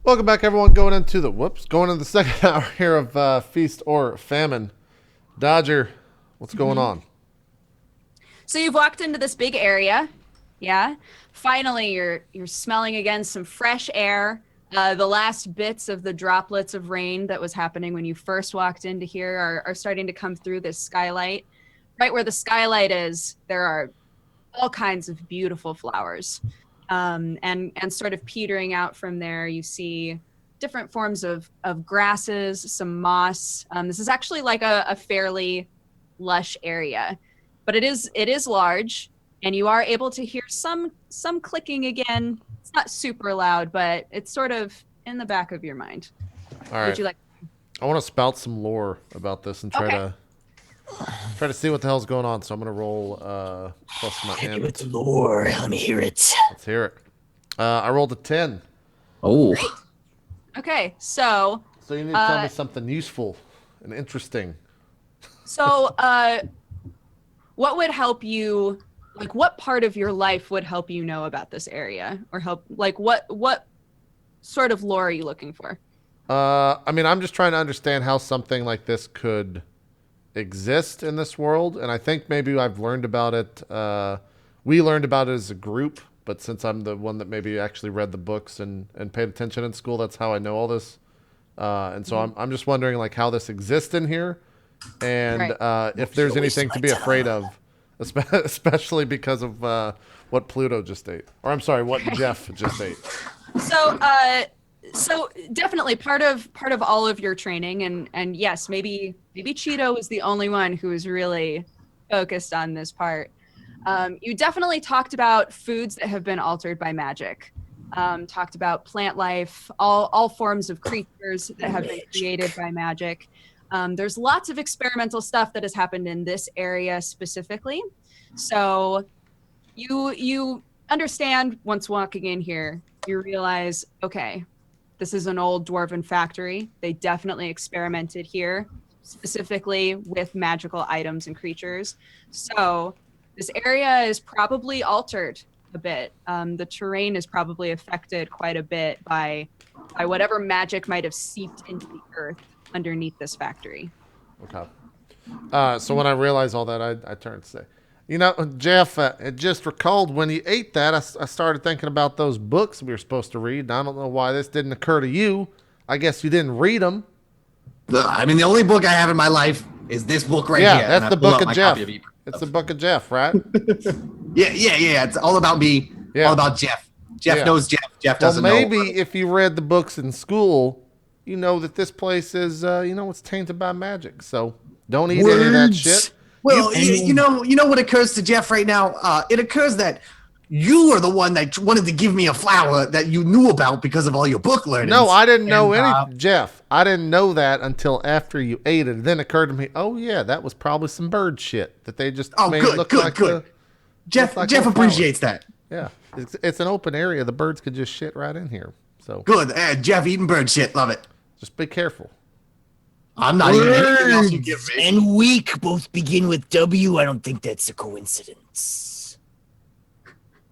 Welcome back, everyone. Going into the second hour here of Feast or Famine. Dodger, what's going hmm on? So you've walked into this big area, yeah. Finally, you're smelling again some fresh air. The last bits of the droplets of rain that was happening when you first walked into here are starting to come through this skylight. Right where the skylight is, there are all kinds of beautiful flowers, and sort of petering out from there, you see different forms of grasses, some moss. This is actually like a fairly lush area, but it is large, and you are able to hear some clicking again. It's not super loud, but it's sort of in the back of your mind. All Would right, you like? I want to spout some lore about this and try Okay. to try to see what the hell's going on. So I'm gonna roll plus my Hit me with the int. lore. Let me hear it. Let's hear it. I rolled a 10, Oh, Great. Okay, so so you need to tell me uh, something useful and interesting. so uh, what would help you, like what part of your life would help you know about this area, or help, like what sort of lore are you looking for? I mean, I'm just trying to understand how something like this could exist in this world, and I think maybe I've learned about it. We learned about it as a group, but since I'm the one that maybe actually read the books and paid attention in school, that's how I know all this. And so Mhm. I'm just wondering like how this exists in here, and Right. if you're there's wasting anything to my be afraid time. of, especially because of what Pluto just ate, or I'm sorry, what Jeff just ate. So so definitely part of all of your training, and yes, maybe Cheeto is the only one who is really focused on this part. You definitely talked about foods that have been altered by magic. Talked about plant life, all forms of creatures that have been created Magic. by magic. There's lots of experimental stuff that has happened in this area specifically. So you understand, once walking in here, you realize, okay, this is an old dwarven factory. They definitely experimented here, specifically with magical items and creatures. So this area is probably altered a bit. The terrain is probably affected quite a bit by whatever magic might have seeped into the earth underneath this factory. Okay. So when I realized all that, I turned to say, you know, Jeff, it just recalled when you ate that, I started thinking about those books we were supposed to read. And I don't know why this didn't occur to you. I guess you didn't read them. I mean, the only book I have in my life is this book right Yeah, here, and that's I the pull book out of my copy Jeff. of E. It's the book of Jeff, right? Yeah. It's all about me, all Yeah, about Jeff. Jeff yeah. knows Jeff. Jeff Well, doesn't know. maybe if you read the books in school, you know that this place is, it's tainted by magic. So don't eat any of that shit. Words. You, Well, you Mm. know, you know what occurs to Jeff right now. It occurs that you are the one that wanted to give me a flower that you knew about because of all your book no, learnings. I didn't know And any, Jeff. I didn't know that until after you ate it. It then occurred to me, oh yeah, that was probably some bird shit that they just oh, made good, look good, like good. the look Jeff like Jeff little flowers. appreciates that. Yeah, it's an open area. The birds could just shit right in here. So Good. Jeff eating bird shit. Love it. just be careful. I'm not eating anything else you give Words me. and week both begin with W. I don't think that's a coincidence.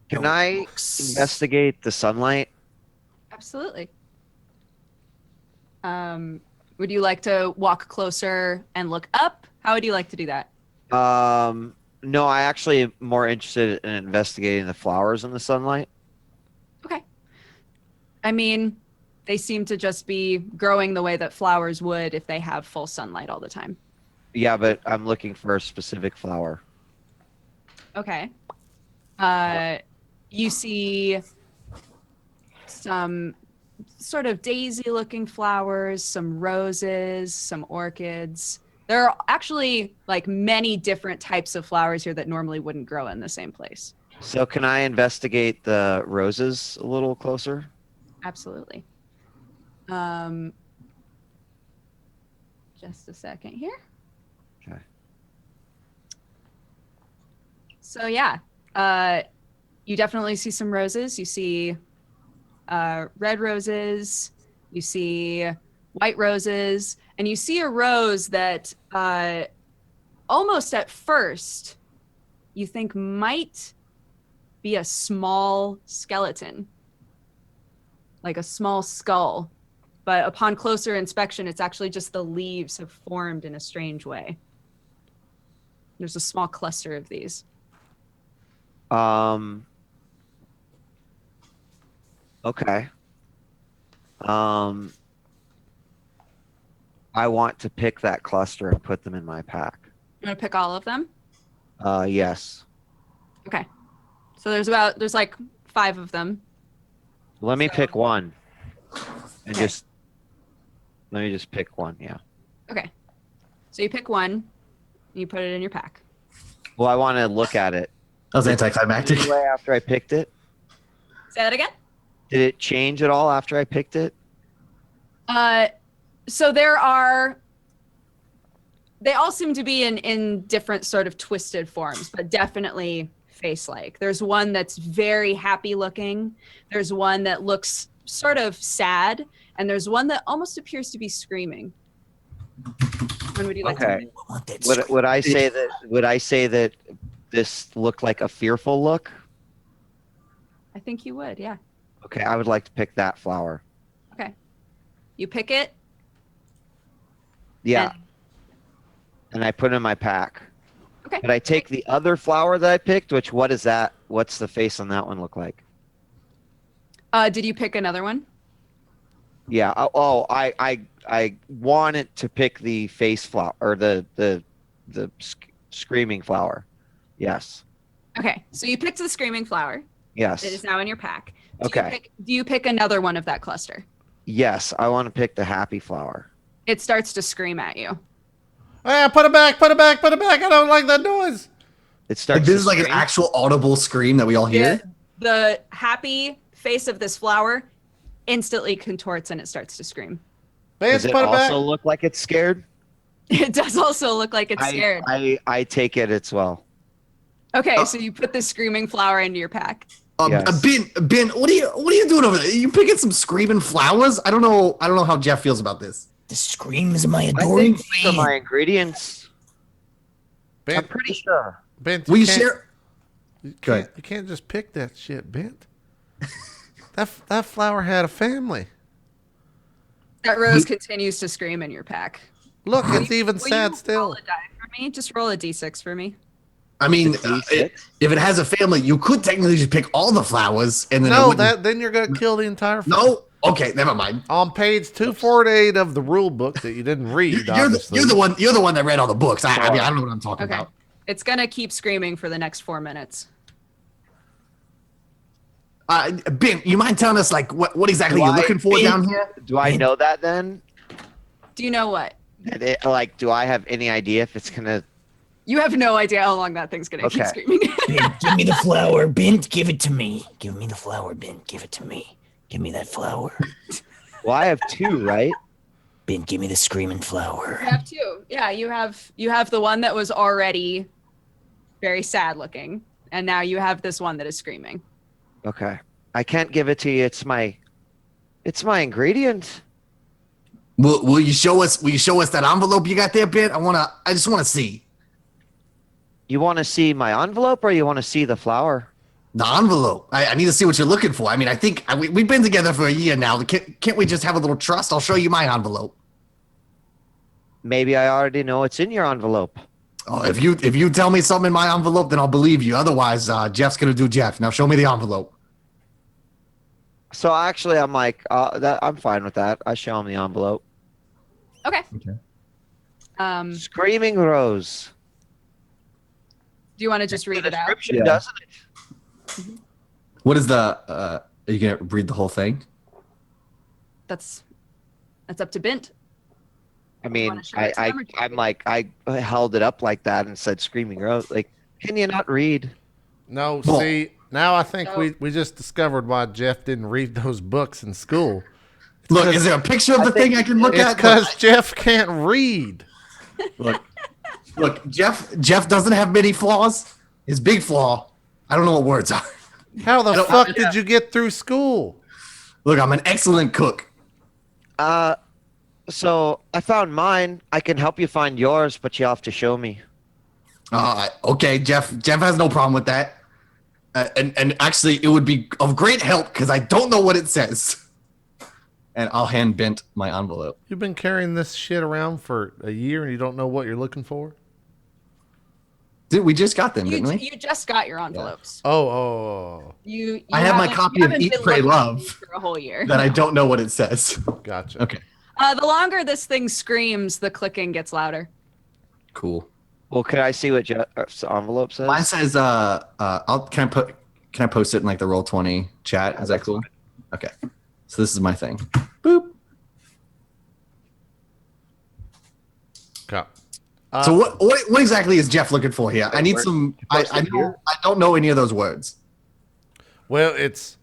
Can No I books. investigate the sunlight? Absolutely. Would you like to walk closer and look up? How would you like to do that? No, I actually am more interested in investigating the flowers in the sunlight. Okay. I mean, they seem to just be growing the way that flowers would if they have full sunlight all the time. Yeah, but I'm looking for a specific flower. Okay. Uh, you see some sort of daisy looking flowers, some roses, some orchids. There are actually like many different types of flowers here that normally wouldn't grow in the same place. So can I investigate the roses a little closer? Absolutely. Um, just a second here. Okay. So yeah, you definitely see some roses. You see red roses. You see white roses, and you see a rose that almost at first you think might be a small skeleton. like a small skull. But upon closer inspection, it's actually just the leaves have formed in a strange way. There's a small cluster of these. Okay. I want to pick that cluster and put them in my pack. You want to pick all of them? Yes. Okay. So there's like 5 of them. Let me So- pick one. And Okay. let me just pick one, yeah. Okay. So you pick one, and you put it in your pack. Well, I want to look at it. That was anticlimactic. Anyway, after I picked it, Say that again? did it change at all after I picked it? So they all seem to be in different sort of twisted forms, but definitely face-like. There's one that's very happy looking. There's one that looks sort of sad, and there's one that almost appears to be screaming. When would you like Okay. to? I want that Would I say that this looked like a fearful look? I think you would, yeah. Okay, I would like to pick that flower. Okay. You pick it. Yeah. And I put it in my pack. Okay. But I take the other flower that I picked, what is that? What's the face on that one look like? Did you pick another one? Yeah. I wanted to pick the face flower or the screaming flower. Yes. Okay. So you picked the screaming flower. Yes. It is now in your pack. Okay. Do you pick another one of that cluster? Yes, I want to pick the happy flower. It starts to scream at you. Hey, put it back, put it back, put it back. I don't like that noise. It starts. Like, this to is like an scream. actual audible scream that we all hear. The happy face of this flower instantly contorts and it starts to scream. Vance, Does it put it back. also look like it's scared? It does also look like it's scared. I take it as well. Okay, Oh. so you put the screaming flower into your pack. Yes. Ben, what are you doing over there? You picking some screaming flowers? I don't know how Jeff feels about this. The screams of my I adoring think these are fan. my ingredients. I'm Bent, pretty sure. Bent, Will you can't- share? You Go can't, ahead. you can't just pick that shit, Bent. that flower had a family. That rose continues to scream in your pack. Look, it's Will even you sad roll still. a die for me? Just roll a d6 for me. I mean, D6? if it has a family, you could technically just pick all the flowers and then it No, wouldn't- then you're gonna kill the entire. No. Okay, never mind. On page 248 of the rule book that you didn't read, You're obviously. the one that read all the books. I mean, I don't know what I'm talking Okay. about. It's gonna keep screaming for the next 4 minutes. Ben, you mind telling us like what exactly Do you're I- looking for Ben? down here? Do I know that then? Do you know what? Do I have any idea if it's gonna? You have no idea how long that thing's gonna keep Okay. screaming. Bint, give me the flower. Bint, give it to me. Give me the flower, Bint. Give it to me. Give me that flower. Well, I have 2, right? Bint, give me the screaming You flower. have 2. Yeah, you have the one that was already very sad looking, and now you have this one that is screaming. Okay. I can't give it to you. It's my ingredient. Will you show us that envelope you got there, Ben? I just wanna see. You want to see my envelope or you want to see the flower? The envelope. I need to see what you're looking for. I mean, I think we've been together for a year now. Can't we just have a little trust? I'll show you my envelope. Maybe I already know what's in your envelope. Oh, if you tell me something in my envelope, then I'll believe you. Otherwise, Jeff's gonna do Jeff. Now show me the envelope. So actually, I'm like, I'm fine with that. I show him the envelope. Okay. Okay. Screaming Rose. Do you want to just read it out? Description, Yeah. doesn't it? What is the? Are you gonna read the whole thing? That's up to Bint. I mean, wanna show it to them or do you I'm like, I held it up like that and said Screaming Rose. Like, can you not read? No, Well- see, now I think So- we just discovered why Jeff didn't read those books in school. Look, 'cause- is there a picture of the thing I can look It's at? because Jeff can't read. Look, Jeff doesn't have many flaws. His big flaw, I don't know what words are. How the don't- fuck did you get through school? Look, I'm an excellent cook. So I found mine. I can help you find yours, but you have to show me. Okay, Jeff has no problem with that. And actually, it would be of great help because I don't know what it says. and I'll hand Bent my envelope. You've been carrying this shit around for a year and you don't know what you're looking for? Dude, we just got them, You, didn't we? you just got your envelopes. Oh. You I have my haven't- copy you of haven't Eat, been Pray, looking Love for a whole year. that I don't know what it says. Gotcha. Okay, The longer this thing screams, the clicking gets louder. cool. Well, can I see what Jeff's envelope says? Mine says, can I post it in like the Roll20 chat? Is that cool? Okay. So this is my thing. Boop. Okay. So what exactly is Jeff looking for here? I need some. I don't know any of those words. Well, it's.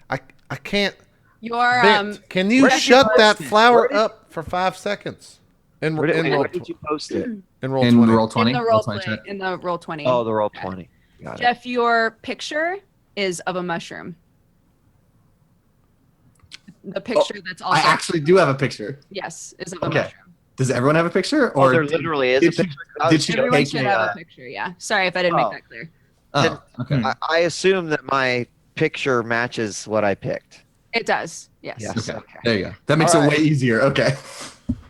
I can't. Your Bent, can you where did you shut post that it? flower Where did- up for 5 seconds? In Where roll did you post it? in roll In 20. Roll20. in the roll Roll20 chat. play, in the roll 20. Oh, the roll 20. Got it. Jeff, your picture is of a mushroom. The picture that's also I actually do have a picture. yes is of a Okay. mushroom. Does everyone have a picture? Oh, Or there literally is a did she- picture. I did was- she Everyone take should a, have a picture. Yeah. Sorry if I didn't Oh. make that clear. Oh, okay. I assume that my picture matches what I picked. It does. Yes. Yes. Okay. Okay. There you go. That makes All it right. way easier. Okay.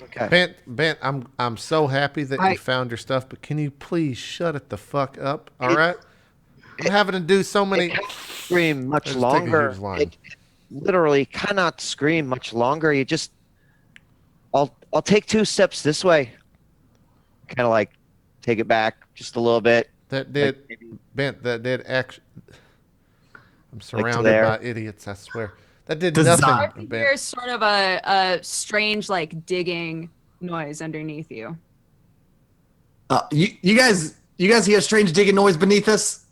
Okay. Bent, I'm so happy that you found your stuff, but can you please shut it the fuck up? All right? I'm having to do so many. It cannot scream much Let's take a longer. huge line. It literally cannot scream much longer. You just, I'll take 2 steps this way. Kind of like take it back just a little bit. That did, Like maybe- Bent, that did actually. I'm to surrounded there. by idiots, I swear. That did Design. nothing, Bent. There's sort of a strange like digging noise underneath you. You guys hear a strange digging noise beneath us?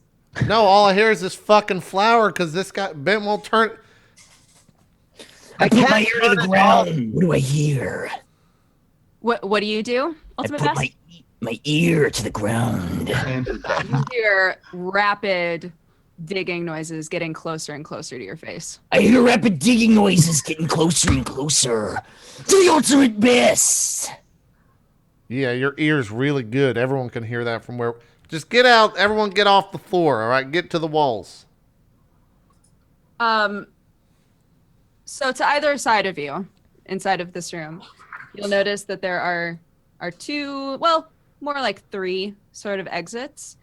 No, all I hear is this fucking flower because this guy, Bent won't turn. I put my ear to turn the it ground. What do I hear? What do you do? I Ultimate put Best? my ear to the ground. You hear rapid digging noises getting closer and closer to your face. I hear rapid digging noises getting closer and closer to the ultimate best. Yeah, your ear's really good. Everyone can hear that from where. Just get out. Everyone get off the floor, all right? Get to the walls. So to either side of you, inside of this room, you'll notice that there are 2, well, more like 3 sort of exits.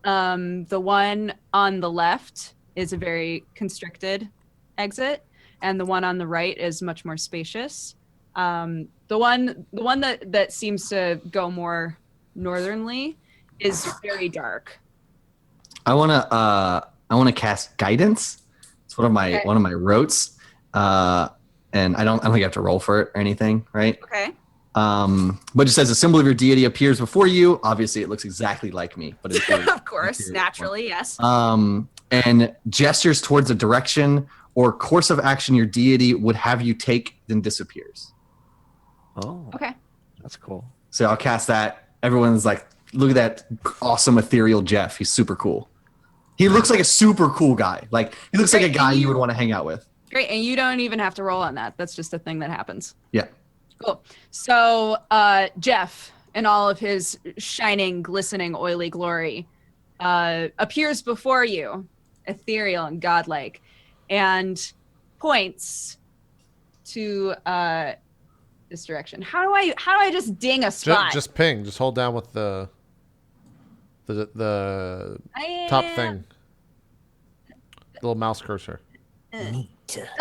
The one on the left is a very constricted exit, and the one on the right is much more spacious. The one that seems to go more northernly is very dark. I wanna cast guidance. It's one of my rotes. And I don't think you have to roll for it or anything, right? Okay. But it says a symbol of your deity appears before you. Obviously, it looks exactly like me, but it's very Of course, material. naturally, yes. And gestures towards a direction or course of action your deity would have you take, then disappears. Oh, Okay. that's cool. So I'll cast that. Everyone's like, look at that awesome ethereal Jeff. He's super cool. He looks like a super cool guy. Like he looks like a Great, guy and you you- would want to hang out with. Great, and you don't even have to roll on that. That's just a thing that happens. Yeah. Cool. So Jeff, in all of his shining, glistening, oily glory, appears before you, ethereal and godlike, and points to this direction. How do I just ding a spot? Just ping. Just hold down with the top thing. Little mouse cursor. Neat.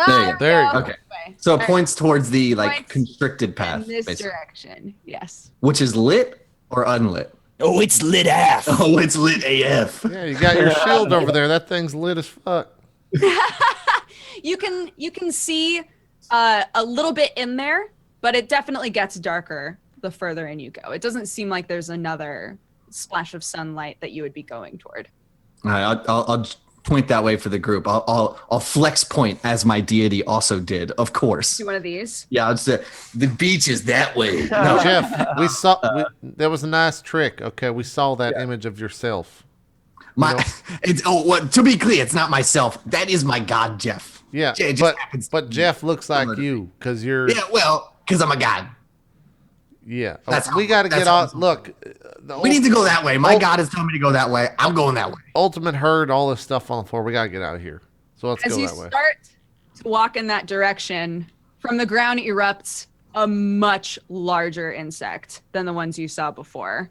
There you go. go. Okay. So it All right. points towards the like Points constricted path, In this basically. direction, yes. Which is lit or unlit? Oh, it's lit half. Oh, it's lit AF. Yeah, you got your shield over there. That thing's lit as fuck. You can see a little bit in there, but it definitely gets darker the further in you go. It doesn't seem like there's another splash of sunlight that you would be going toward. All right, I'll point that way for the group. I'll flex point as my deity also did, of course. Do one of these. Yeah, I'll say the beach is that way. No, No, Jeff, we saw. That was a nice trick. Okay, we saw that image of yourself. my it's to be clear, it's not myself. That is my god, Jeff. Yeah, Yeah, it just but happens to but be Jeff looks like similar to you because you're. Yeah, well, because I'm a god. Yeah, That's we got to that's get off. awesome. Look, the We need to go that way. My Oh. god is telling me to go that way. I'm going that way. ultimate herd, all this stuff on the floor. We got to get out of here. So let's As go you that way. start to walk in that direction, from the ground erupts a much larger insect than the ones you saw before.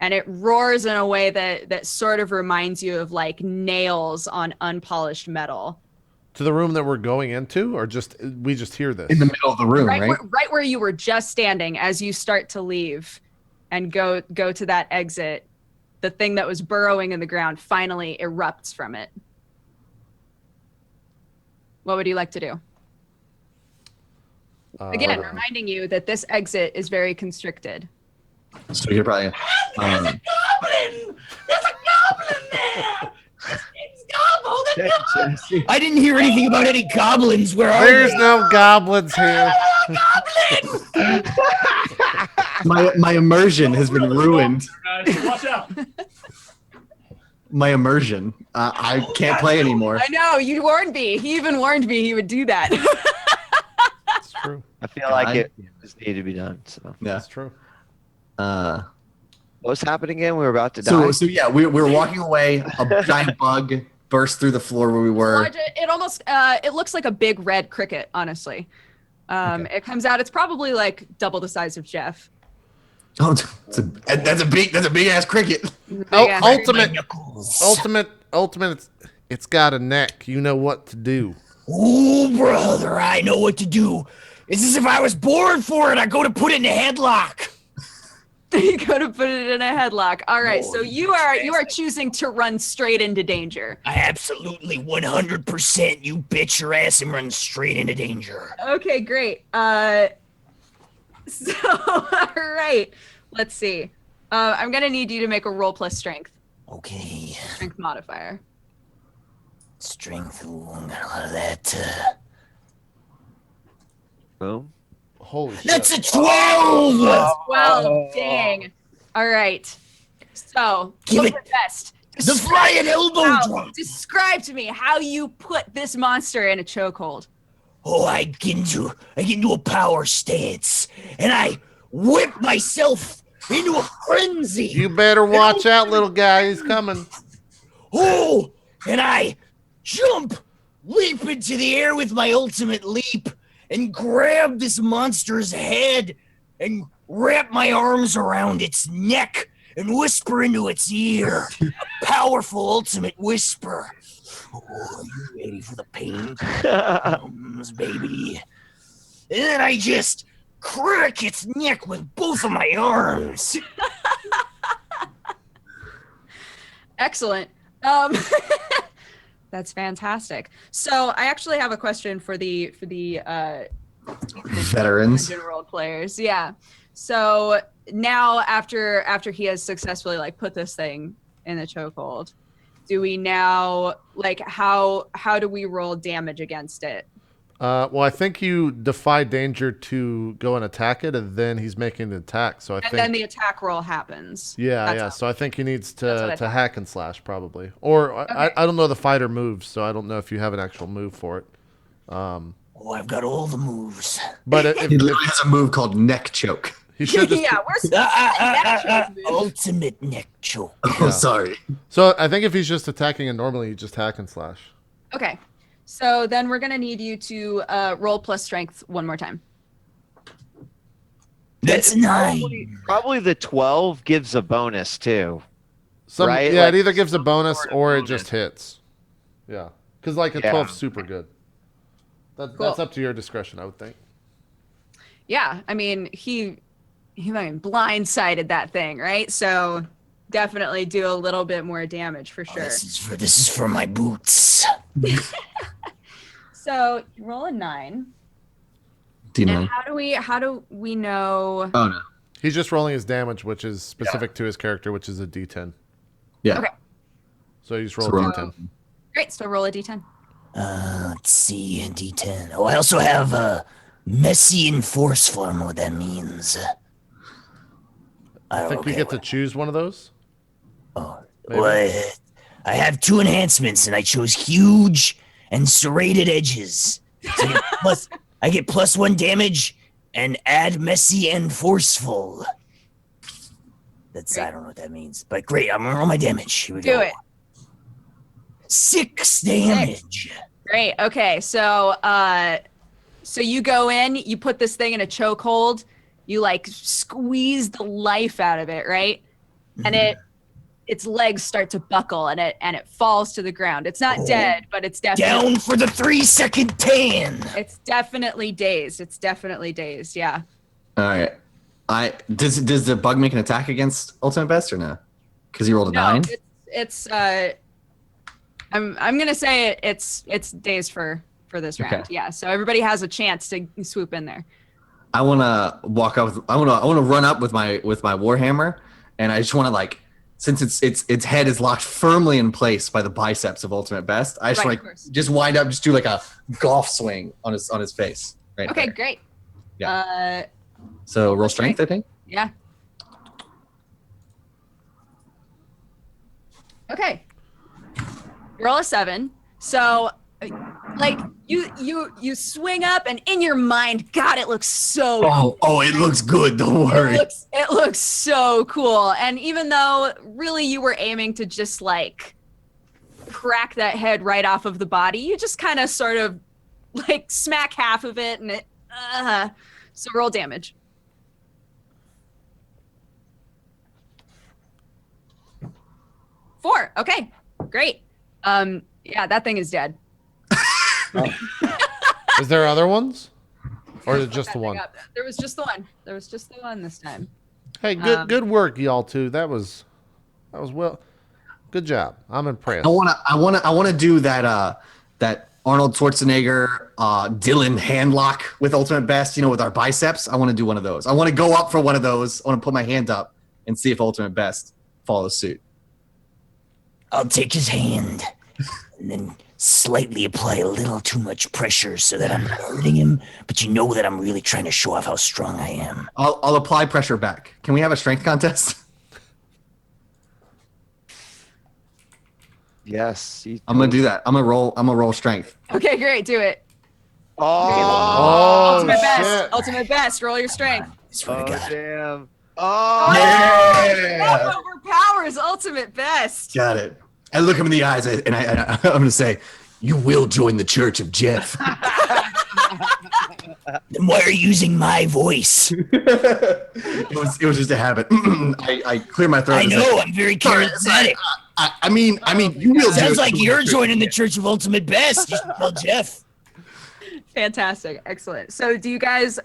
And it roars in a way that sort of reminds you of like nails on unpolished metal. To the room that we're going into, or we just hear this? In the middle of the room, right? Right where you were just standing as you start to leave and go to that exit. The thing that was burrowing in the ground finally erupts from it. What would you like to do? Again, reminding you that this exit is very constricted. So you're probably. There's a goblin! There's a goblin there! It's gobbled! I didn't hear anything about any goblins. Where are There's they? no goblins here. Goblin! My immersion has been ruined. Guys, watch out. My immersion. I can't play anymore. I know, you warned me. He even warned me he would do that. That's true. I feel like it just needed to be done. So Yeah. That's true. what was happening again? We were about to die. So yeah, we were walking away. A giant bug burst through the floor where we were. It almost it looks like a big red cricket, honestly. It comes out. It's probably like double the size of Jeff. Oh, that's a big ass cricket. Yeah. Ultimate. It's got a neck. You know what to do. Oh, brother, I know what to do. It's as if I was born for it. I go to put it in a headlock. You go to put it in a headlock. All right, so you are choosing to run straight into danger. I absolutely 100% you bitch your ass and run straight into danger. Okay, great. So all right, let's see. I'm gonna need you to make a roll plus strength. Okay. Strength modifier. Strength. Ooh, I got a lot of that. Boom. Holy shit. That's a 12! Well, dang. All right. So, Give what's it- the best? The flying elbow drop! Describe to me how you put this monster in a chokehold. Oh, I get into a power stance, and I whip myself into a frenzy. You better watch out, little guy. He's coming. Oh, and I leap into the air with my ultimate leap, and grab this monster's head and wrap my arms around its neck and whisper into its ear. A powerful ultimate whisper. Oh, are you ready for the pain? Comes, baby. And then I just crack its neck with both of my arms. Excellent. That's fantastic. So I actually have a question for the Veterans. Dungeon World players. Yeah. So now after he has successfully like put this thing in the chokehold, do we now like how do we roll damage against it? Well, I think you defy danger to go and attack it, and then he's making an attack. So I think. And then the attack roll happens. Yeah, That's yeah. how- So I think he needs That's what I to thought. hack and slash probably, or Okay. I don't know the fighter moves, so I don't know if you have an actual move for it. Oh, I've got all the moves. But if He literally has a move called neck choke. he should just, Yeah, we're Ultimate neck choke. Oh, sorry. so I think if he's just attacking it normally, you just hack and slash. okay. So then we're gonna need you to roll plus strength one more time. That's a 9. Probably the 12 gives a bonus too. Yeah, Right? it Like either gives a bonus sort of or it bonus. just hits. Yeah, because like a Yeah. 12 's super good. That's Cool. up to your discretion, I would think. Yeah, I mean he blindsided that thing, right? So definitely do a little bit more damage for sure. This is for my boots. So you roll a 9. D9. And how do we know? Oh no. He's just rolling his damage, which is specific to his character, which is a D10. Yeah. Okay. So you just roll So a roll- D10. Great. So roll a d10. Let's see, a D10. Oh, I also have messy and forceful. I don't know what that means. I think you get to choose one of those. Maybe. Well, I have 2 enhancements, and I chose huge and serrated edges. So I get plus 1 damage and add messy and forceful. I don't know what that means, but great. I'm gonna roll my damage. Here we go. Do it. 6 damage. Great. Okay. So so you go in, you put this thing in a chokehold, you like squeeze the life out of it, right? And its legs start to buckle and it falls to the ground. It's not dead, but it's definitely Down for the 3-second tan. it's definitely dazed. It's definitely dazed. Yeah. All right. Does the bug make an attack against Ultimate Best or no? Because he rolled a 9. It's I'm gonna say it's dazed for this round. Okay. Yeah. So everybody has a chance to swoop in there. I want to walk up. I want to run up with my warhammer, and I just want to like, since its head is locked firmly in place by the biceps of Ultimate Best. I just Right, want of course. to just wind up, just do like a golf swing on his face. Right. Okay, there. great. Yeah. So roll strength, I think. Yeah. Okay. Roll a 7. So, like you swing up, and in your mind, God, it looks so. Oh, it looks good. Don't worry. It looks so cool. And even though really you were aiming to just like crack that head right off of the body, you just kind of sort of like smack half of it, and it. So roll damage. 4. Okay, great. Yeah, that thing is dead. Is there other ones? Or is it just the one? There was just the one. There was just the one this time. Hey, good work, y'all two. That was well. Good job. I'm impressed. I wanna do that that Arnold Schwarzenegger Dylan handlock with Ultimate Best, with our biceps. I want to do one of those. I want to go up for one of those. I want to put my hand up and see if Ultimate Best follows suit. I'll take his hand and then slightly apply a little too much pressure so that I'm not hurting him, but you know that I'm really trying to show off how strong I am. I'll apply pressure back. Can we have a strength contest? Yes. I'm gonna do that. I'm gonna roll strength. Okay, great. Do it. Oh, Ultimate shit. best. Ultimate best. Roll your strength. I swear to God. Damn. That overpowers ultimate best. Got it. I look him in the eyes and I'm gonna say, "You will join the Church of Jeff." Then why are you using my voice? it was just a habit. I clear my throat. I and know, say, I'm very charismatic. I mean, you will. Sounds like you're joining the Church of Ultimate Best. You should tell Jeff. Fantastic. Excellent. So do you guys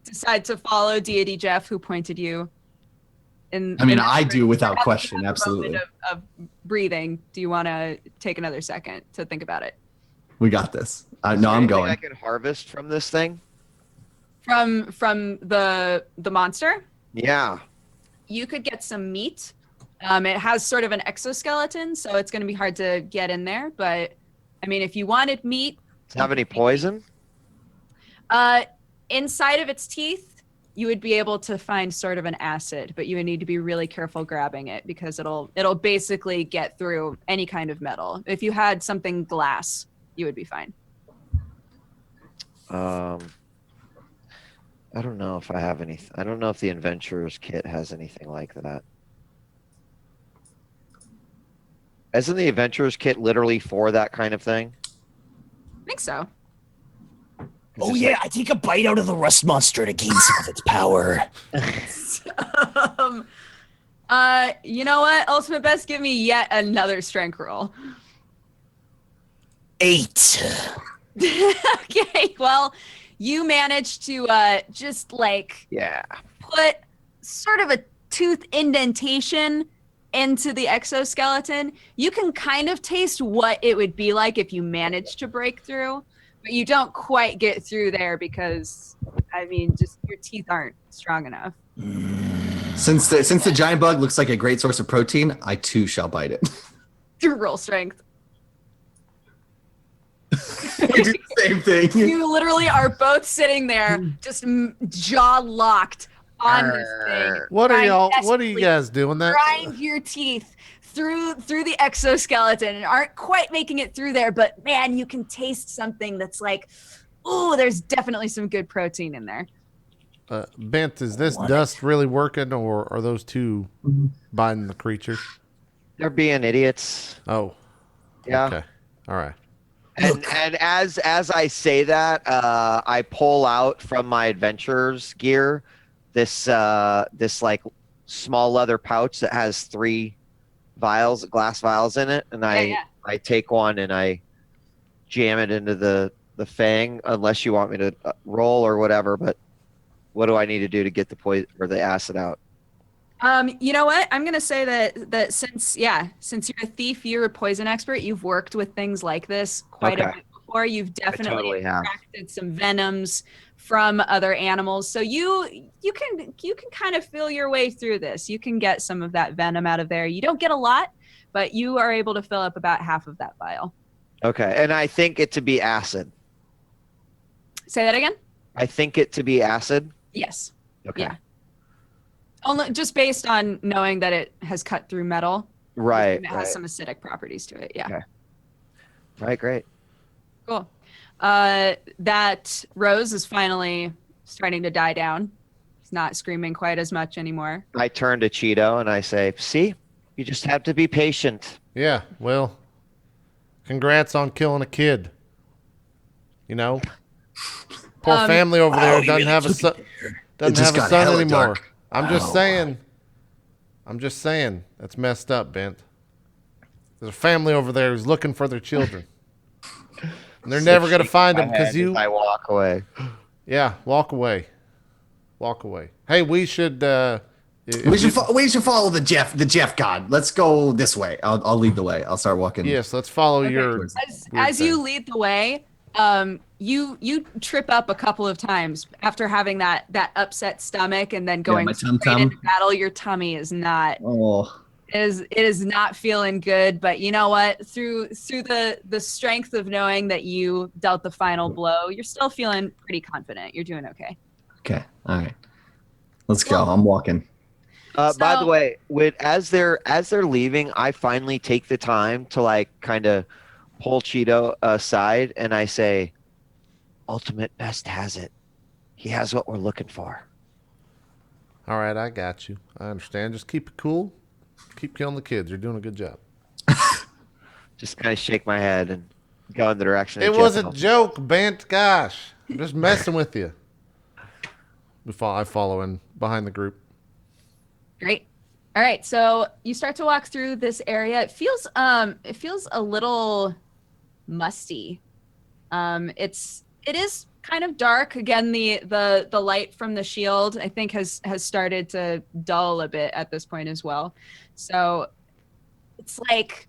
decide to follow Deity Jeff, who pointed you in? I mean, in I do without at question, the absolutely. moment of breathing. Do you want to take another second to think about it? We got this. No, I'm Anything going. I can harvest from this thing? From the monster, Yeah. you could get some meat. It has sort of an exoskeleton, so it's going to be hard to get in there. But I mean, if you wanted meat, Does it have any poison? inside of its teeth, you would be able to find sort of an acid, but you would need to be really careful grabbing it because it'll basically get through any kind of metal. If you had something glass, you would be fine. I don't know if I have any. I don't know if the Adventurer's Kit has anything like that. Isn't the Adventurer's Kit literally for that kind of thing? I think so. Oh yeah, I take a bite out of the rust monster to gain some of its power. You know what? Ultimate Best, give me yet another strength roll. 8. Okay, well, you managed to just like Yeah. put sort of a tooth indentation into the exoskeleton. You can kind of taste what it would be like if you managed to break through, but you don't quite get through there because, I mean, just your teeth aren't strong enough. Since the giant bug looks like a great source of protein, I too shall bite it. Through roll strength. We do the same thing. You literally are both sitting there, just jaw locked on this thing. What are you desperately guys doing that? Grind your teeth through the exoskeleton and aren't quite making it through there, but man, you can taste something that's like, ooh, there's definitely some good protein in there. Bent, is this dust really working, or are those two biting the creature? They're being idiots. Oh, Yeah. okay. All right. And as I say that, I pull out from my adventurer's gear this this like small leather pouch that has 3 vials, glass vials in it, and Yeah. I take one and I jam it into the fang. Unless you want me to roll or whatever, but what do I need to do to get the poison or the acid out? You know what? I'm gonna say that since you're a thief, you're a poison expert. You've worked with things like this quite a Okay. bit before. You've definitely totally have. extracted some venoms from other animals, so you can kind of feel your way through this. You can get some of that venom out of there. You don't get a lot, but you are able to fill up about half of that vial. Okay, and I think it to be acid. Say that again? I think it to be acid. Yes. Okay. Yeah. Only just based on knowing that it has cut through metal. Right. It has some acidic properties to it. Yeah. Okay. Right. Great. Cool. That Rose is finally starting to die down. He's not screaming quite as much anymore. I turn to Cheeto and I say, "See, you just have to be patient." Yeah. Well, congrats on killing a kid. You know, poor family over there doesn't have a son. Doesn't just have a got son hella anymore. dark. I'm just saying. I'm just saying. That's messed up, Bent. There's a family over there who's looking for their children. And they're never going to find them because you. I walk away. Yeah, walk away. Walk away. Hey, we should. We should follow the Jeff God. Let's go this way. I'll lead the way. I'll start walking. Yes, let's follow your. As you lead the way, you trip up a couple of times after having that upset stomach and then going my straight tum-tum. into battle. Your tummy is not Oh, it is not feeling good. But you know what? Through the strength of knowing that you dealt the final blow, you're still feeling pretty confident. You're doing okay. okay. All right. Let's go. I'm walking. By the So- way, as they're leaving, I finally take the time to like kind of pull Cheeto aside and I say, "Ultimate Best has it. He has what we're looking for." All right, I got you. I understand. Just keep it cool. Keep killing the kids. You're doing a good job. Just kind of shake my head and go in the direction. It of was a Jeff. joke, Bent. Gosh, I'm just messing with you. I follow in behind the group. Great. All right, so you start to walk through this area. It feels a little musty. It is kind of dark. Again, the light from the shield I think has started to dull a bit at this point as well. So it's like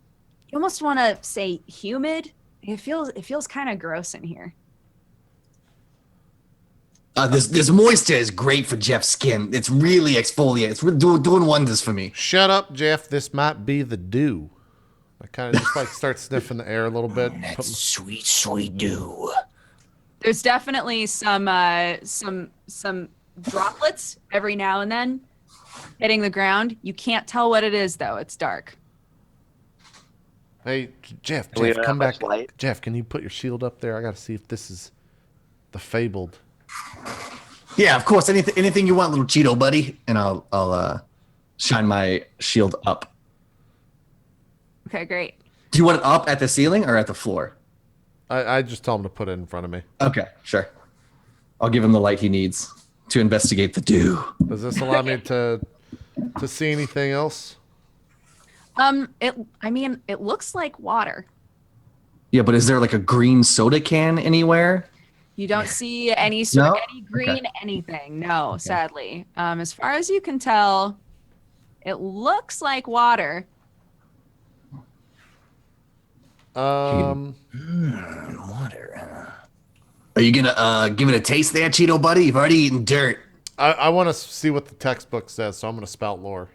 you almost want to say humid. It feels kind of gross in here. This moisture is great for Jeff's skin. It's really exfoliating. It's doing wonders for me. Shut up, Jeff. This might be the dew. I kind of just like start sniffing the air a little bit. That's sweet, sweet dew. There's definitely some droplets every now and then hitting the ground. You can't tell what it is though. It's dark. Hey, Jeff, We don't come have much back. light. Jeff, can you put your shield up there? I got to see if this is the fabled. Yeah, of course. Anything you want, little Cheeto buddy, and I'll shine my shield up. Okay, great. Do you want it up at the ceiling or at the floor? I just told him to put it in front of me. Okay, sure. I'll give him the light he needs to investigate the dew. Does this allow me to see anything else? It looks like water. Yeah, but is there like a green soda can anywhere? You don't see any sort of No? any green Okay. anything. No, sadly. As far as you can tell, it looks like water. Are you gonna give it a taste there, Cheeto buddy? You've already eaten dirt. I want to see what the textbook says, so I'm going to spout lore.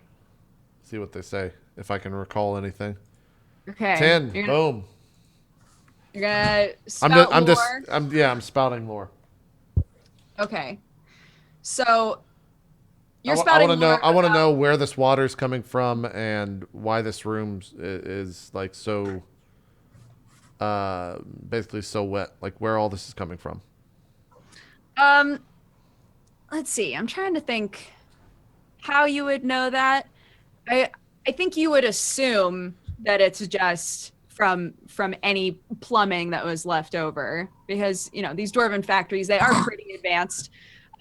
See what they say, if I can recall anything. Okay. 10. You're gonna, Boom. you're gonna spout lore. I'm spouting lore. Okay. So you're I spouting want to know. lore I want to about- know where this water's coming from and why this room is like so. Basically so wet. Like where all this is coming from. Let's see. I'm trying to think how you would know that. I think you would assume that it's just from any plumbing that was left over, because these dwarven factories, they are pretty advanced.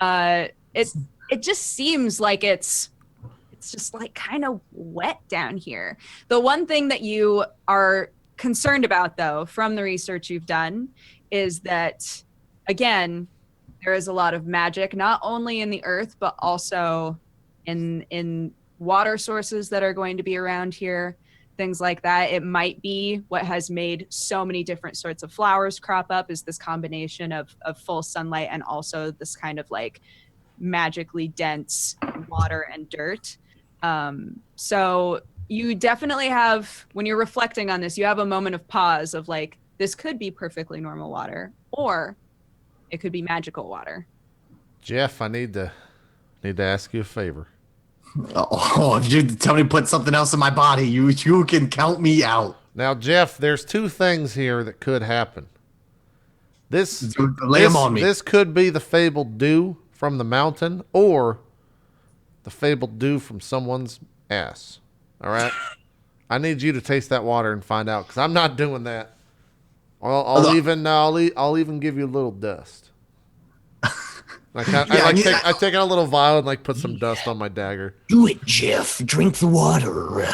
It just seems like it's just like kind of wet down here. The one thing that you are concerned about, though, from the research you've done, is that, again, there is a lot of magic, not only in the earth, but also in water sources that are going to be around here, things like that. It might be what has made so many different sorts of flowers crop up, is this combination of full sunlight and also this kind of like magically dense water and dirt. So you definitely have, when you're reflecting on this, you have a moment of pause of like, this could be perfectly normal water, or it could be magical water. Jeff, I need to ask you a favor. Oh, if you tell me to put something else in my body, you can count me out. Now, Jeff, there's two things here that could happen. Lay them on me. This could be the fabled dew from the mountain, or the fabled dew from someone's ass. All right? I need you to taste that water and find out, because I'm not doing that. I'll even give you a little dust. I take out a little vial and like put some dust on my dagger. Do it, Jeff. Drink the water.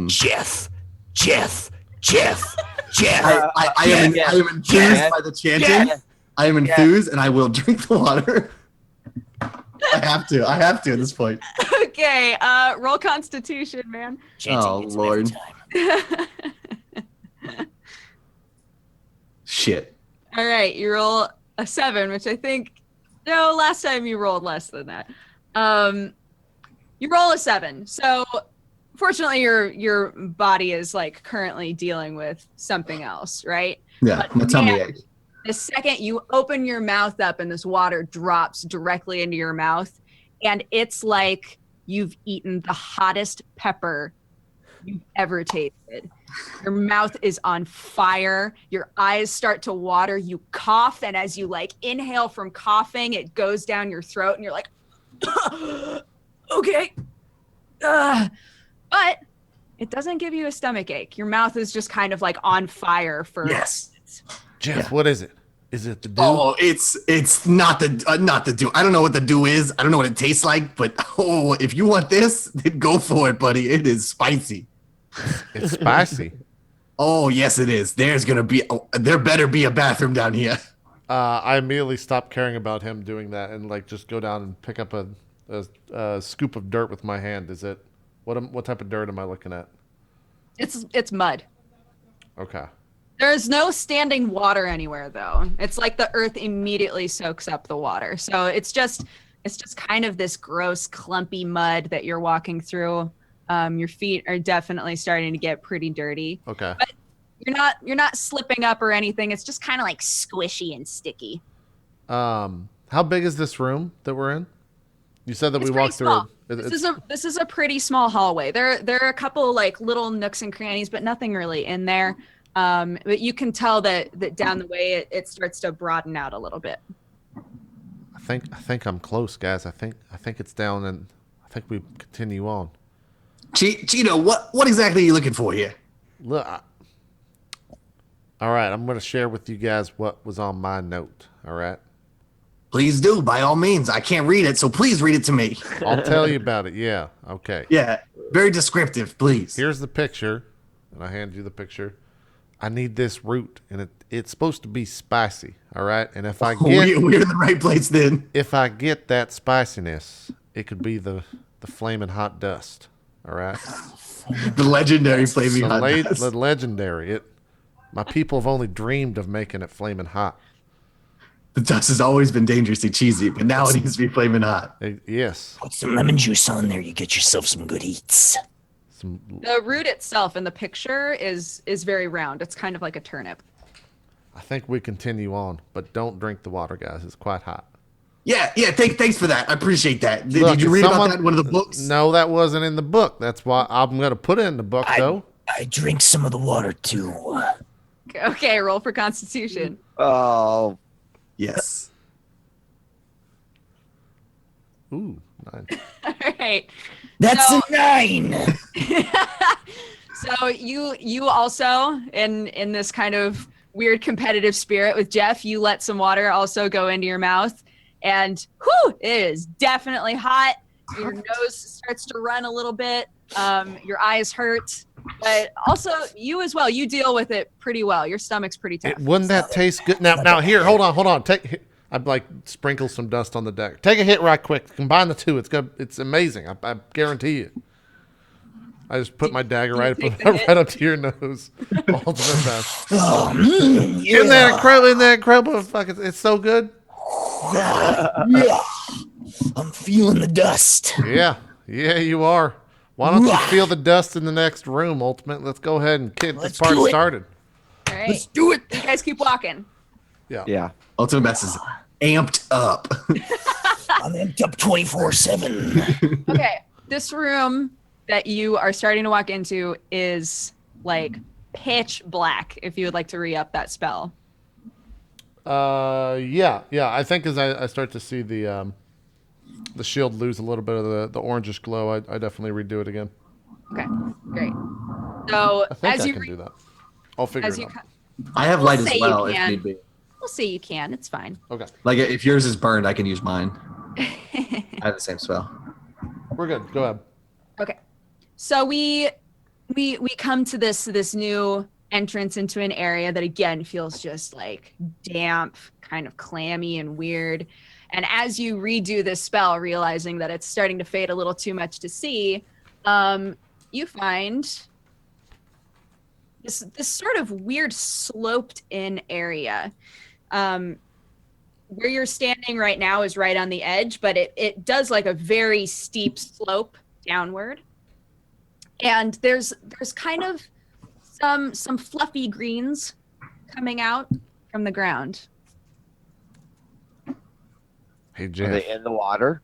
Jeff. I am enthused by the chanting. I am enthused, and I will drink the water. I have to at this point. Okay, roll Constitution, man. Oh, Lord. Shit. All right, you roll a 7, which I think, no, last time you rolled less than that. You roll a 7. So fortunately your body is like currently dealing with something else, right? Yeah, my tummy ache. The second you open your mouth up and this water drops directly into your mouth, and it's like you've eaten the hottest pepper you've ever tasted. Your mouth is on fire. Your eyes start to water. You cough, and as you like inhale from coughing, it goes down your throat, and you're like, okay. But it doesn't give you a stomach ache. Your mouth is just kind of like on fire for. Yes. Jeff, what is it? Is it the dew? Oh, it's not the dew. I don't know what the dew is. I don't know what it tastes like. But if you want this, then go for it, buddy. It is spicy. It's spicy. Oh, yes, it is. There better be a bathroom down here. I immediately stopped caring about him doing that and like just go down and pick up a scoop of dirt with my hand. Is it what type of dirt am I looking at? It's mud. Okay. There's no standing water anywhere, though. It's like the earth immediately soaks up the water. So it's just kind of this gross, clumpy mud that you're walking through. Your feet are definitely starting to get pretty dirty. Okay. But you're not slipping up or anything. It's just kind of like squishy and sticky. How big is this room that we're in? You said that we walked through. This is a pretty small hallway. There are a couple like little nooks and crannies, but nothing really in there. But you can tell that down the way it starts to broaden out a little bit. I think I'm close, guys. I think it's down, and I think we continue on. Cheeto, what exactly are you looking for here? Look, all right, I'm going to share with you guys what was on my note. All right. Please do, by all means. I can't read it, so please read it to me. I'll tell you about it. Yeah. Okay. Yeah, very descriptive, please. Here's the picture, and I hand you the picture. I need this root, and it's supposed to be spicy. All right. And if I get, we're in the right place then. If I get that spiciness, it could be the flaming hot dust. All right. The legendary flaming hot dust. The legendary. My people have only dreamed of making it flaming hot. The dust has always been dangerously cheesy, but now it needs to be flaming hot. Yes. Put some lemon juice on there. You get yourself some good eats. The root itself in the picture is very round. It's kind of like a turnip. I think we continue on, but don't drink the water, guys. It's quite hot. Yeah. Thanks for that. I appreciate that. Did you read about that in one of the books? No, that wasn't in the book. That's why I'm going to put it in the book, though. I drink some of the water too. Okay, roll for Constitution. Oh. Yes. Ooh, 9. All right. That's a 9. So you also in this kind of weird competitive spirit with Jeff, you let some water also go into your mouth, and whew, it is definitely hot. Your nose starts to run a little bit. Your eyes hurt, but also you as well. You deal with it pretty well. Your stomach's pretty tough. Wouldn't that taste good? Now here, hold on. I'd like sprinkle some dust on the deck. Take a hit right quick. Combine the two. It's good. It's amazing. I guarantee you. I just put my dagger right up to your nose. Ultimate best. Oh, Isn't that incredible? Isn't that incredible? Fuck, it's so good. yeah. I'm feeling the dust. Yeah, you are. Why don't you feel the dust in the next room, Ultimate? Let's go ahead and get this party started. All right. Let's do it. You guys keep walking. Yeah. Ultimate Best is amped up. I'm amped up 24/7. Okay, this room that you are starting to walk into is like pitch black. If you would like to re-up that spell. Yeah. I think as I start to see the shield lose a little bit of the orangish glow, I definitely redo it again. Okay, great. So I think as I you can do that. I'll figure it out. I have We'll light as say you well if can. need be. We'll say you can. It's fine. Okay, Like if yours is burned, I can use mine. I have the same spell. we're good. Go ahead. Okay. So we come to this new entrance into an area that again feels just like damp, kind of clammy and weird. And as you redo this spell, realizing that it's starting to fade a little too much to see, you find this sort of weird sloped in area. Where you're standing right now is right on the edge, but it does like a very steep slope downward. And there's kind of some fluffy greens coming out from the ground. Hey, Are Jeff. they in the water?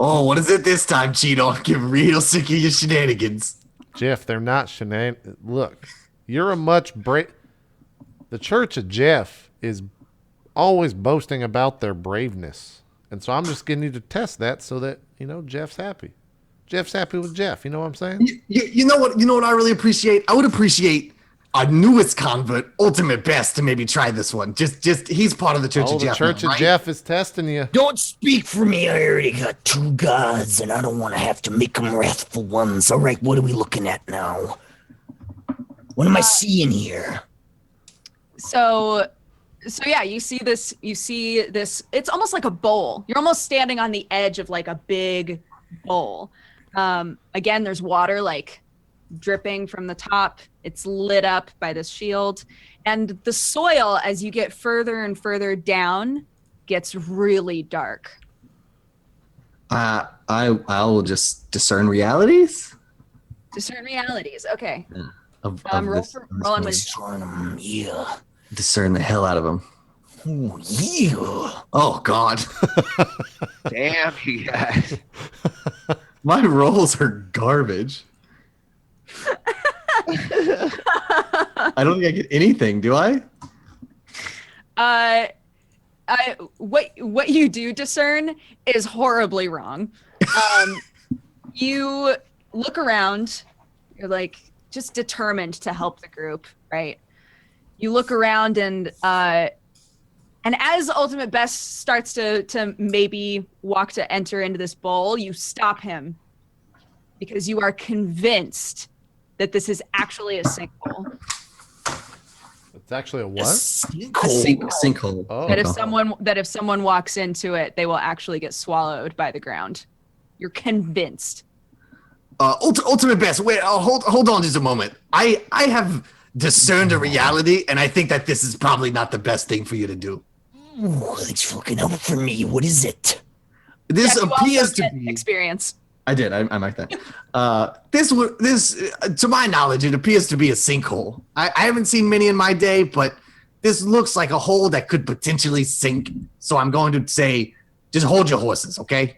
Oh, what is it this time, Cheeto? Get real sick of your shenanigans. Jeff, they're not shenanigans. Look, you're a much The Church of Jeff is always boasting about their braveness. And so I'm just getting you to test that so that, Jeff's happy. Jeff's happy with Jeff. You know what I'm saying? You know what? You know what I really appreciate? I would appreciate our newest convert, Ultimate Best, to maybe try this one. Just he's part of the Church of The Jeff. Church now, of right? Jeff is testing you. Don't speak for me. I already got 2 gods, and I don't want to have to make them wrathful ones. All right, what are we looking at now? What am I seeing here? So yeah, you see this. It's almost like a bowl. You're almost standing on the edge of like a big bowl. Again, there's water like dripping from the top. It's lit up by this shield, and the soil as you get further and further down gets really dark. I will just discern realities. Discern realities. Okay. Of Roll this on place. with Yeah. Discern the hell out of them. Oh, yeah. Oh God, Damn, you guys. my rolls are garbage. I don't think I get anything, do I? What you do discern is horribly wrong. You look around, you're like just determined to help the group, right? You look around and as Ultimate Best starts to maybe walk to enter into this bowl, you stop him because you are convinced that this is actually a sinkhole. It's actually a A what? Sinkhole. Oh. That if someone walks into it, they will actually get swallowed by the ground. You're convinced. Ultimate Best. Wait, hold on just a moment. I have discerned a reality, and I think that this is probably not the best thing for you to do. Ooh, thanks for looking out for me. What is it? This Yes, you appears also to get be. experience. I did. I marked that. This, to my knowledge, it appears to be a sinkhole. I haven't seen many in my day, but this looks like a hole that could potentially sink. So I'm going to say, just hold your horses, okay?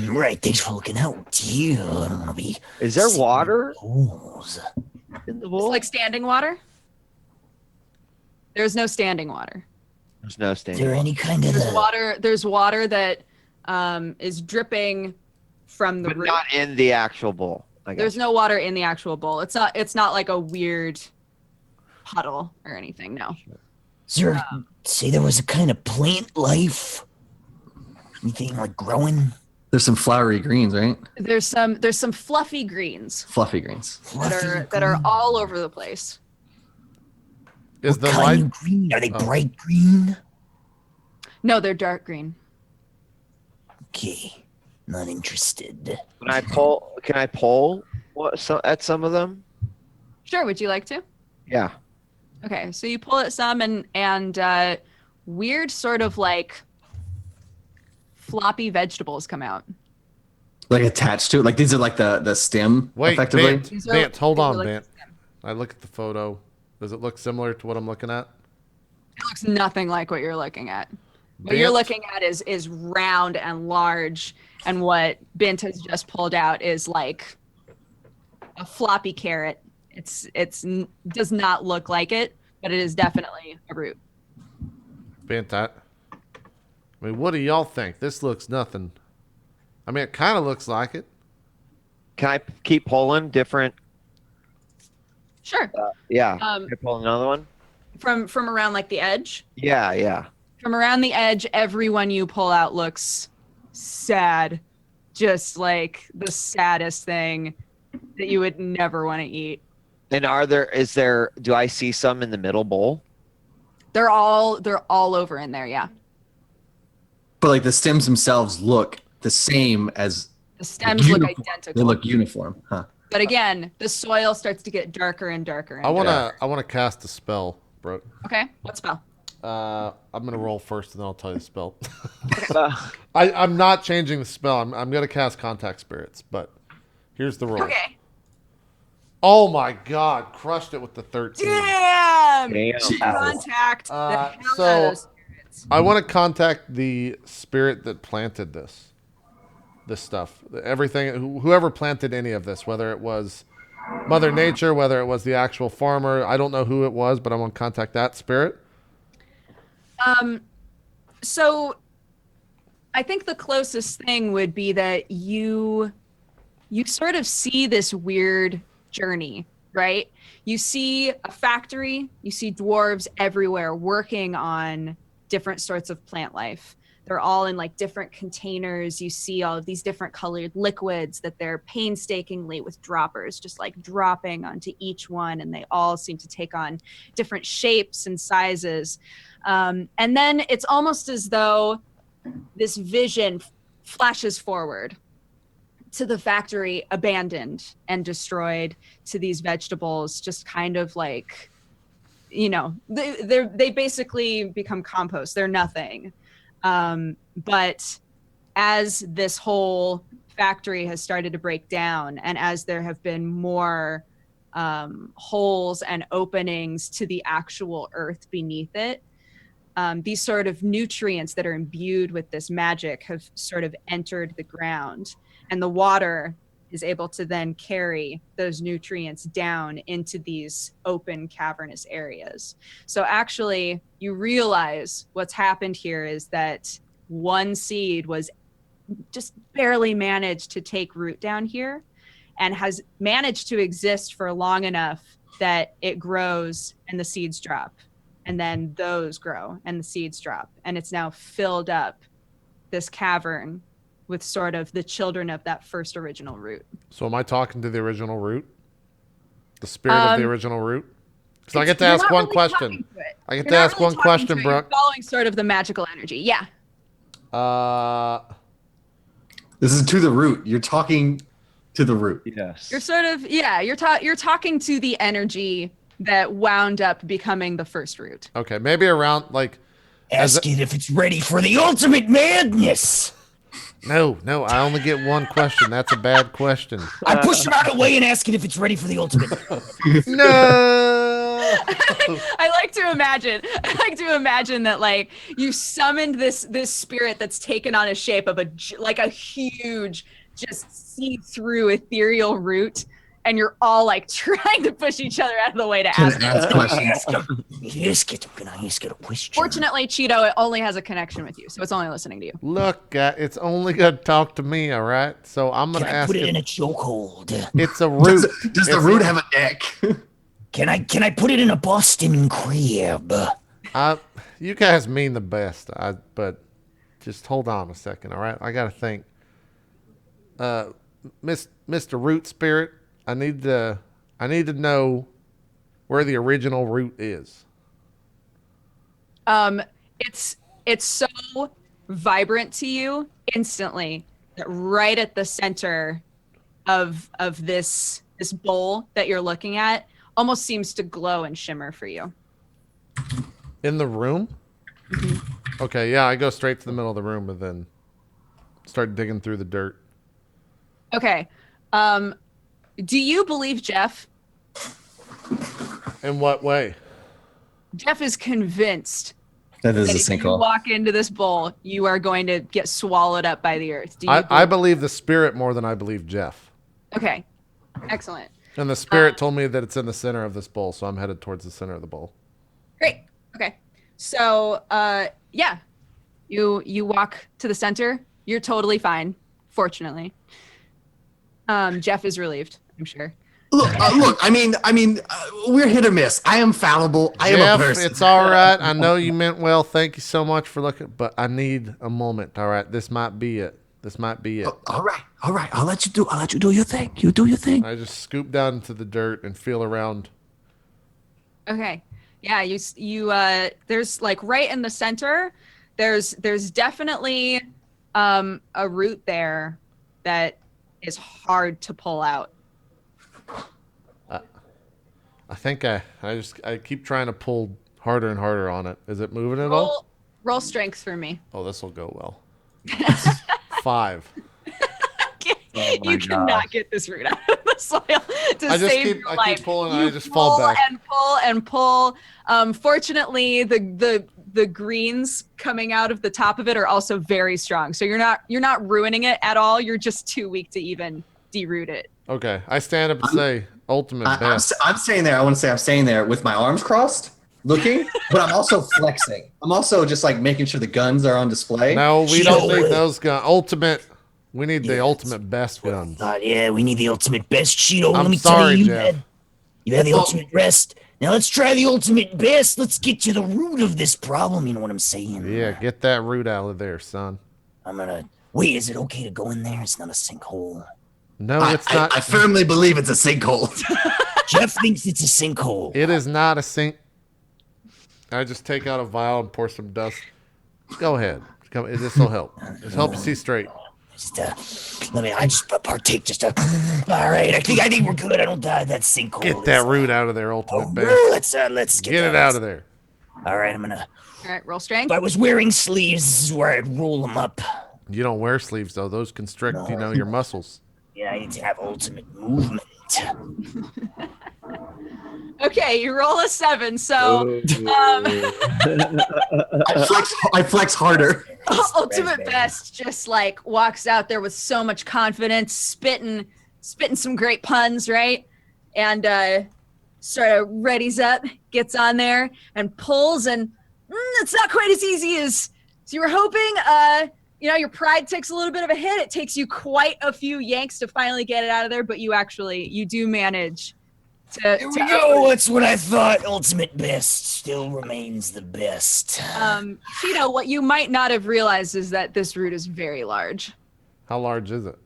Right, thanks for looking out. Yeah, I don't want to be. Is there water Holes. in the It's bowl? like standing water. There's no standing water. There's no Is standing. there any kind of There's water that is dripping from the But roof. not in the actual bowl. I There's guess. no water in the actual bowl. It's not like a weird puddle or anything. No. Is there, say there was a kind of plant life? Anything like growing? There's some flowery greens, right? There's some fluffy greens Fluffy greens. that are all over the place. Is What the kind light? of green? Are they Oh. bright green? No, they're dark green. Okay, not interested. Can I pull at some of them? Sure. Would you like to? Yeah. Okay. So you pull at some and weird sort of like floppy vegetables come out. Like attached to it. Like these are like the stem, Wait, effectively. Bant, hold on, like Bant. stem. I look at the photo. Does it look similar to what I'm looking at? It looks nothing like what you're looking at. What you're Bant? looking at is round and large, and what Bint has just pulled out is like a floppy carrot. Does not look like it, but it is definitely a root. Bant, I mean, what do y'all think? This looks nothing. I mean, it kind of looks like it. Can I keep pulling different? Sure. Yeah. Can I pull another one? From around like the edge. Yeah, yeah. From around the edge, everyone you pull out looks sad. Just like the saddest thing that you would never want to eat. And do I see some in the middle bowl? They're all over in there, yeah. But like the stems themselves look the same as The stems look uniform. identical. They look uniform, huh? But again, the soil starts to get darker and darker. And I darker. wanna cast a spell, bro. Okay, what spell? I'm gonna roll first, and then I'll tell you the spell. Uh, I'm not changing the spell. I'm gonna cast Contact Spirits, but here's the roll. Okay. Oh my God! Crushed it with the 13. Damn! Damn. Contact the hell so- out of those spirits. I want to contact the spirit that planted this stuff. Everything, whoever planted any of this, whether it was Mother Nature, whether it was the actual farmer, I don't know who it was, but I want to contact that spirit. So I think the closest thing would be that you sort of see this weird journey, right? You see a factory, you see dwarves everywhere working on different sorts of plant life. They're all in like different containers. You see all of these different colored liquids that they're painstakingly with droppers, just like dropping onto each one. And they all seem to take on different shapes and sizes. And then it's almost as though this vision flashes forward to the factory abandoned and destroyed, to these vegetables just kind of like, you know, they basically become compost. They're nothing. But as this whole factory has started to break down, and as there have been more holes and openings to the actual earth beneath it, these sort of nutrients that are imbued with this magic have sort of entered the ground, and the water is able to then carry those nutrients down into these open cavernous areas. So actually, you realize what's happened here is that one seed was just barely managed to take root down here, and has managed to exist for long enough that it grows and the seeds drop, and then those grow and the seeds drop, and it's now filled up this cavern with sort of the children of that first original root. So am I talking to the original root? The spirit of the original root? So I get to ask one question. I get to ask one question, Brooke. You're following sort of the magical energy. Yeah. This is to the root. You're talking to the root. Yes. You're sort of, yeah, you're talking to the energy that wound up becoming the first root. Okay, maybe around like. Ask it if it's ready for the ultimate madness. No, I only get one question. That's a bad question. I push it out of the way and ask it if it's ready for the ultimate. No. I like to imagine that like you summoned this spirit that's taken on a shape of a huge, just see-through ethereal root, and you're all like trying to push each other out of the way to Can ask. I ask questions? Can I ask it a question? Fortunately, Cheeto, it only has a connection with you, so it's only listening to you. Look, it's only gonna talk to me, all right? So I'm gonna Can I ask put it it. in a chokehold? It's a root. Does the It's root not- have a neck? Can I put it in a Boston crab? You guys mean the best, but just hold on a second, all right? I gotta think. Mr. Root Spirit, I need to know where the original root is. It's so vibrant to you instantly that right at the center of this bowl that you're looking at almost seems to glow and shimmer for you. In the room? Okay, yeah, I go straight to the middle of the room and then start digging through the dirt. Okay. Do you believe Jeff? In what way? Jeff is convinced That is that a if you sinkhole. walk into this bowl, you are going to get swallowed up by the earth. Do you I believe the spirit more than I believe Jeff. Okay. Excellent. And the spirit told me that it's in the center of this bowl, so I'm headed towards the center of the bowl. Great. Okay. So, yeah, you walk to the center. You're totally fine, fortunately. Jeff is relieved, I'm sure. Look. I mean, we're hit or miss. I am fallible. I am a Jeff, person. it's all right. I know you meant well. Thank you so much for looking, but I need a moment. All right, this might be it. All right. I'll let you do your thing. You do your thing. I just scoop down into the dirt and feel around. Okay. Yeah, you there's like right in the center, there's definitely a root there that is hard to pull out. I think I keep trying to pull harder and harder on it. Is it moving at all? Roll strength for me. Oh, this will go well. 5. You cannot get this root out of the soil to I just save your life. I keep pulling and You I just fall back. And pull and pull. Fortunately, the greens coming out of the top of it are also very strong. So you're not ruining it at all. You're just too weak to even deroot it. Okay, I stand up and say, ultimate best. I'm staying there. I want to say I'm staying there with my arms crossed, looking, but I'm also flexing. I'm also just like making sure the guns are on display. No, we Cheeto don't need with- those guns. Ultimate. We need the ultimate best guns. Yeah, we need the ultimate best, Cheeto. Let I'm me tell sorry, you, Jeff. you had the ultimate best. Now let's try the ultimate best. Let's get to the root of this problem. You know what I'm saying? Yeah, get that root out of there, son. I'm gonna wait. Is it okay to go in there? It's not a sinkhole. No, it's I not. firmly believe it's a sinkhole. Jeff thinks it's a sinkhole. It is not a sink. I just take out a vial and pour some dust. Go ahead. Come. This will help. This help you see straight. Just I just partake just a. All right, I think we're good. I don't die. That sinkhole. Get that root out of there, ultimate best. Let's Get it out of there. All right, I'm gonna. All right, roll strength. If I was wearing sleeves, this is where I'd roll them up. You don't wear sleeves though; those constrict, your muscles. Yeah, I need to have ultimate movement. Okay, you roll a 7. So I flex harder. ultimate best just like walks out there with so much confidence, spitting some great puns, right? And sort of readies up, gets on there and pulls, and it's not quite as easy as you were hoping. Your pride takes a little bit of a hit. It takes you quite a few yanks to finally get it out of there, but you do manage to. Here we go. That's what I thought. Ultimate best still remains the best. Cheeto, what you might not have realized is that this root is very large, How large is it?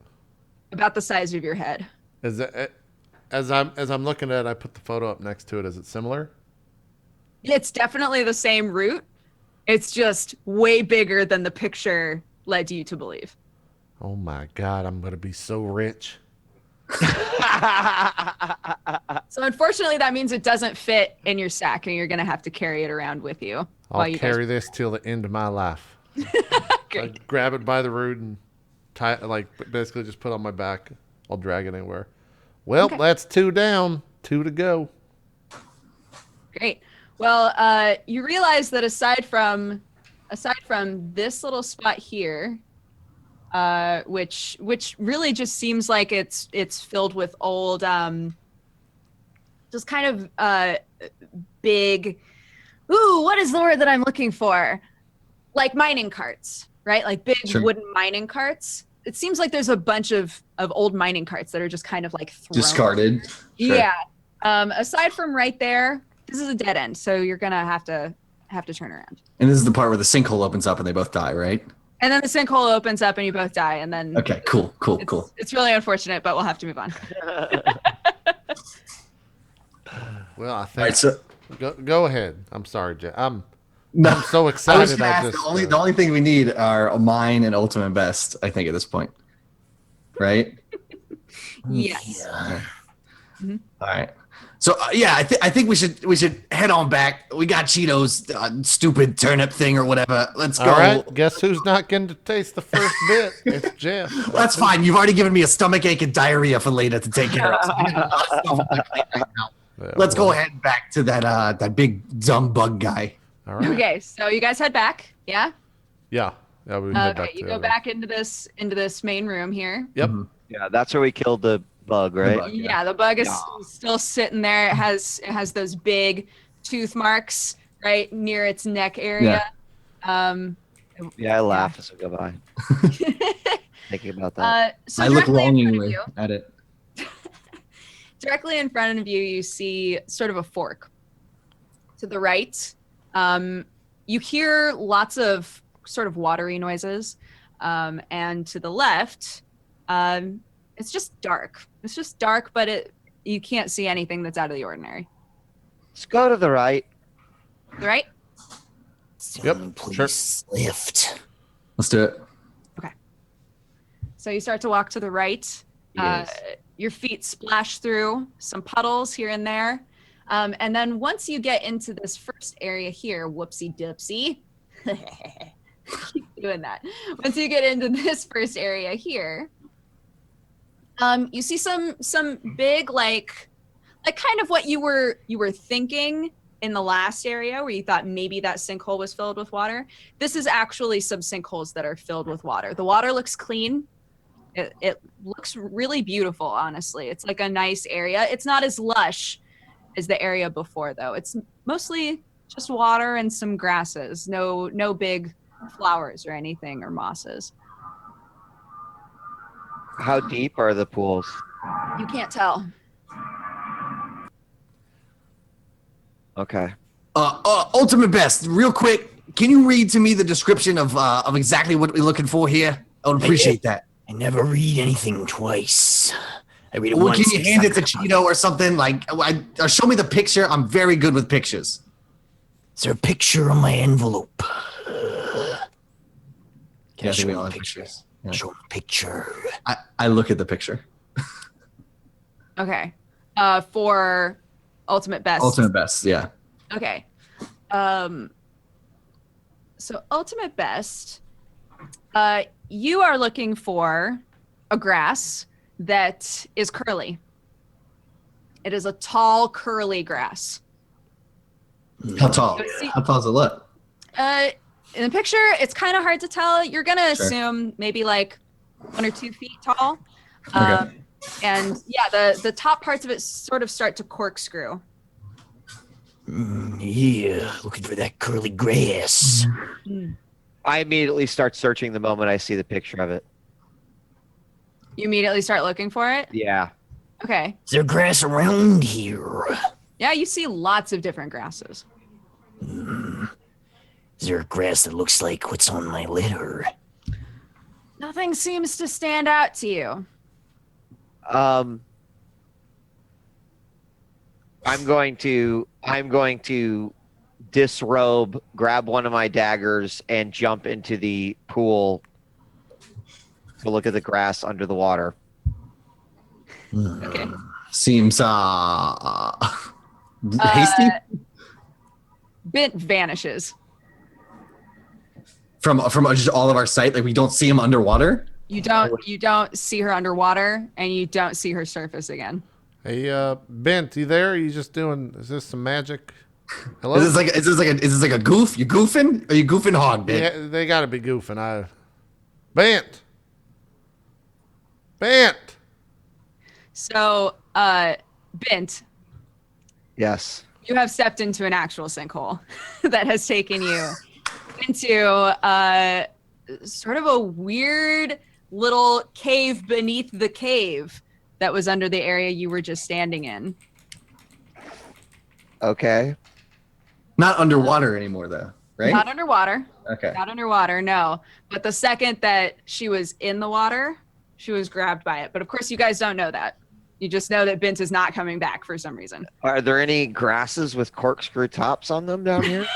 about the size of your head. Is it? As I'm looking at it, I put the photo up next to it. Is it similar? It's definitely the same root. It's just way bigger than the picture led you to believe. Oh my God, I'm gonna be so rich. So unfortunately, that means it doesn't fit in your sack, and you're gonna have to carry it around with you. I'll carry this till the end of my life. I grab it by the root and tie it, basically just put it on my back. I'll drag it anywhere. Well, Okay. that's 2 down, 2 to go. Great. Well, you realize that aside from this little spot here, which really just seems like it's filled with old, just kind of big. Ooh, what is the word that I'm looking for? Like mining carts, right? Like big Sure. wooden mining carts. It seems like there's a bunch of old mining carts that are just kind of like thrown. Discarded. Sure. Yeah. Aside from right there, this is a dead end, so you're gonna have to turn around. And this is the part where the sinkhole opens up and they both die, right? And then the sinkhole opens up and you both die, and then Okay, cool. It's really unfortunate, but we'll have to move on. Well, I think All right, so go ahead. I'm sorry, Jeff. I'm no, so I was excited. gonna ask, the only thing we need are a mine and ultimate best, I think, at this point. Right? Yes. All right. So yeah, I think we should head on back. We got Cheetos, stupid turnip thing or whatever. Let's go. All right. Guess who's not getting to taste the first bit? It's Jeff. That's fine. You've already given me a stomach ache and diarrhea for later to take care of. Let's go ahead back to that big dumb bug guy. All right. Okay, so you guys head back, yeah? Yeah. Yeah. We head Okay, back you to go back into this main room here. Yep. Yeah, that's where we killed the bug, right? bug. Yeah, the bug is still sitting there. It has those big tooth marks right near its neck area. Yeah, I laugh as we go by. Thinking about that. So I look directly in front of longingly you- at it. Directly in front of you, you see sort of a fork. To the right, you hear lots of sort of watery noises. And to the left, it's just dark. It's just dark, but you can't see anything that's out of the ordinary. Let's go to the right. The right? Yep, sure. Lift. Let's do it. So you start to walk to the right. Yes. Your feet splash through some puddles here and there. And then once you get into this first area here, whoopsie doopsie. Keep doing that. Once you get into this first area here, you see some big like kind of what you were thinking in the last area where you thought maybe that sinkhole was filled with water. This is actually some sinkholes that are filled with water. The water looks clean. It looks really beautiful, honestly. It's like a nice area. It's not as lush as the area before, though. It's mostly just water and some grasses. No big flowers or anything or mosses. How deep are the pools? You can't tell. Okay. Ultimate best, real quick. Can you read to me the description of exactly what we're looking for here? I would appreciate that. I never read anything twice. I read it Well, once. can you hand it to Cheeto or something? Like, or show me the picture. I'm very good with pictures. Is there a picture on my envelope? Can Yeah, I I think show we him all a have picture? pictures. Yeah. Show him a picture. I look at the picture. Okay. For ultimate best. Ultimate best, yeah. Okay. So ultimate best, you are looking for a grass that is curly. It is a tall, curly grass. How tall? See- How tall does it look? In the picture, it's kind of hard to tell. You're gonna Sure. assume maybe like 1 or 2 feet tall. Okay. And yeah, the top parts of it sort of start to corkscrew. Yeah, looking for that curly grass. I immediately start searching the moment I see the picture of it. You immediately start looking for it. Yeah. Okay. Is there grass around here? Yeah, you see lots of different grasses. Is there a grass that looks like what's on my litter? Nothing seems to stand out to you. I'm going to disrobe, grab one of my daggers, and jump into the pool to look at the grass under the water. Okay. Seems hasty Bint vanishes. from just all of our sight. Like we don't see him underwater. You don't see her underwater, and you don't see her surface again. Hey, Bent, you there? You just doing? Is this some magic? Hello. Is this like a goof? You goofing? Are you goofing hard, man? Yeah, they got to be goofing. Bent, Bant. So, Bint, Yes. you have stepped into an actual sinkhole that has taken you into sort of a weird little cave beneath the cave that was under the area you were just standing in. Okay. Not underwater anymore, though, right? Not underwater. Okay. Not underwater, no. But the second that she was in the water, she was grabbed by it. But of course, you guys don't know that. You just know that Bint is not coming back for some reason. Are there any grasses with corkscrew tops on them down here?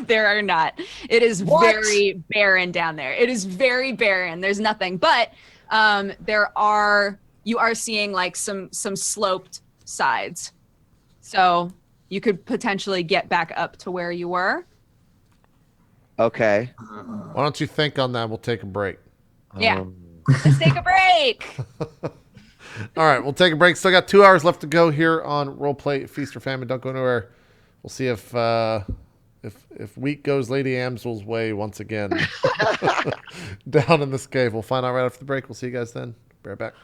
There are not. It is very barren down there. It is very barren. There's nothing. But you are seeing like some sloped sides. So you could potentially get back up to where you were. Okay. Why don't you think on that? We'll take a break. Yeah. Let's take a break. All right, we'll take a break. Still got 2 hours left to go here on Roleplay Feast or Famine. Don't go anywhere. We'll see if wheat goes Lady Amsel's way once again down in this cave. We'll find out right after the break. We'll see you guys then. Be right back.